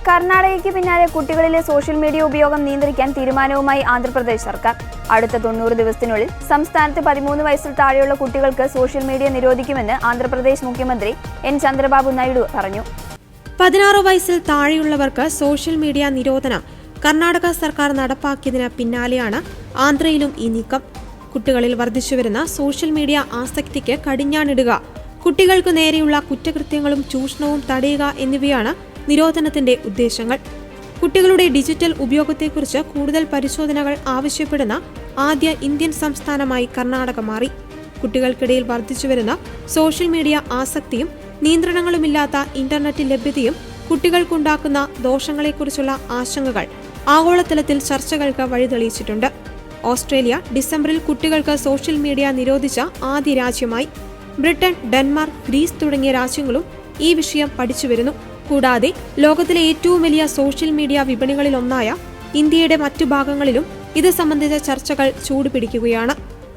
കർണാടകയ്ക്ക് പിന്നാലെ കുട്ടികളിലെ social media ഉപയോഗം നിയന്ത്രിക്കാൻ തീരുമാനവുമായി ആന്ധ്രാപ്രദേശ് സർക്കാർ. അടുത്ത 90 ദിവസത്തിനുള്ളിൽ സംസ്ഥാനത്ത് 13 വയസ്സിൽ താഴെയുള്ള കുട്ടികൾക്ക് സോഷ്യൽ മീഡിയ നിരോധിക്കുമെന്ന് ആന്ധ്രാപ്രദേശ് മുഖ്യമന്ത്രി എൻ ചന്ദ്രബാബു നായിഡു പറഞ്ഞു. 16 വയസ്സിൽ താഴെയുള്ളവർക്ക് സോഷ്യൽ മീഡിയ നിരോധനം കർണാടക സർക്കാർ നടപ്പാക്കിയതിന് പിന്നാലെയാണ് ആന്ധ്രയിലും ഈ നീക്കം. കുട്ടികളിൽ വർദ്ധിച്ചുവരുന്ന സോഷ്യൽ മീഡിയ ആസക്തിക്ക് കടിഞ്ഞാണിടുക, കുട്ടികൾക്കു നേരെയുള്ള കുറ്റകൃത്യങ്ങളും ചൂഷണവും തടയുക എന്നിവയാണ് നിരോധനത്തിന്റെ ഉദ്ദേശങ്ങൾ. കുട്ടികളുടെ ഡിജിറ്റൽ ഉപയോഗത്തെക്കുറിച്ച് കൂടുതൽ പരിശോധനകൾ ആവശ്യപ്പെടുന്ന ആദ്യ ഇന്ത്യൻ സംസ്ഥാനമായി കർണാടക മാറി. കുട്ടികൾക്കിടയിൽ വർദ്ധിച്ചുവരുന്ന സോഷ്യൽ മീഡിയ ആസക്തിയും നിയന്ത്രണങ്ങളുമില്ലാത്ത ഇന്റർനെറ്റ് ലഭ്യതയും കുട്ടികൾക്കുണ്ടാക്കുന്ന ദോഷങ്ങളെക്കുറിച്ചുള്ള ആശങ്കകൾ ആഗോളതലത്തിൽ ചർച്ചകൾക്ക് വഴിതെളിയിച്ചിട്ടുണ്ട്. ഓസ്ട്രേലിയ ഡിസംബറിൽ കുട്ടികൾക്ക് സോഷ്യൽ മീഡിയ നിരോധിച്ച ആദ്യ രാജ്യമായി. ബ്രിട്ടൻ, ഡെൻമാർക്ക്, ഗ്രീസ് തുടങ്ങിയ രാജ്യങ്ങളും ഈ വിഷയം പഠിച്ചുവരുന്നു. കൂടാതെ ലോകത്തിലെ ഏറ്റവും വലിയ സോഷ്യൽ മീഡിയ വിപണികളിലൊന്നായ ഇന്ത്യയുടെ മറ്റു ഭാഗങ്ങളിലും ഇത് സംബന്ധിച്ച ചർച്ചകൾ ചൂടുപിടിക്കുകയാണ്.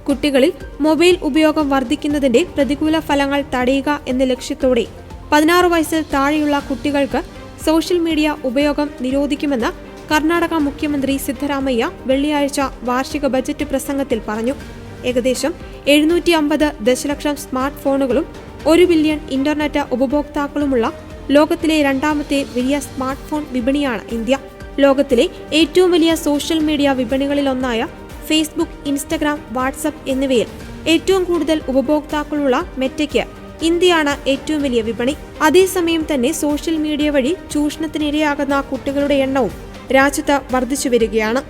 കുട്ടികളിൽ മൊബൈൽ ഉപയോഗം വർദ്ധിക്കുന്നതിന്റെ പ്രതികൂല ഫലങ്ങൾ തടയുക എന്ന ലക്ഷ്യത്തോടെ 16 വയസ്സിൽ താഴെയുള്ള കുട്ടികൾക്ക് സോഷ്യൽ മീഡിയ ഉപയോഗം നിരോധിക്കുമെന്ന് കർണാടക മുഖ്യമന്ത്രി സിദ്ധരാമയ്യ വെള്ളിയാഴ്ച വാർഷിക ബജറ്റ് പ്രസംഗത്തിൽ പറഞ്ഞു. ഏകദേശം 750 ദശലക്ഷം സ്മാർട്ട് ഫോണുകളും 1 ബില്യൺ ഇന്റർനെറ്റ് ഉപഭോക്താക്കളുമുള്ള ലോകത്തിലെ രണ്ടാമത്തെ വലിയ സ്മാർട്ട് ഫോൺ വിപണിയാണ് ഇന്ത്യ. ലോകത്തിലെ ഏറ്റവും വലിയ സോഷ്യൽ മീഡിയ വിപണികളിലൊന്നായ ഫേസ്ബുക്ക്, ഇൻസ്റ്റഗ്രാം, വാട്സ്ആപ്പ് എന്നിവയിൽ ഏറ്റവും കൂടുതൽ ഉപഭോക്താക്കളുള്ള മെറ്റയ്ക്ക് ഇന്ത്യയാണ് ഏറ്റവും വലിയ വിപണി. അതേസമയം തന്നെ സോഷ്യൽ മീഡിയ വഴി ചൂഷണത്തിനിരയാകുന്ന കുട്ടികളുടെ എണ്ണവും രാജ്യത്ത് വർദ്ധിച്ചു വരികയാണ്.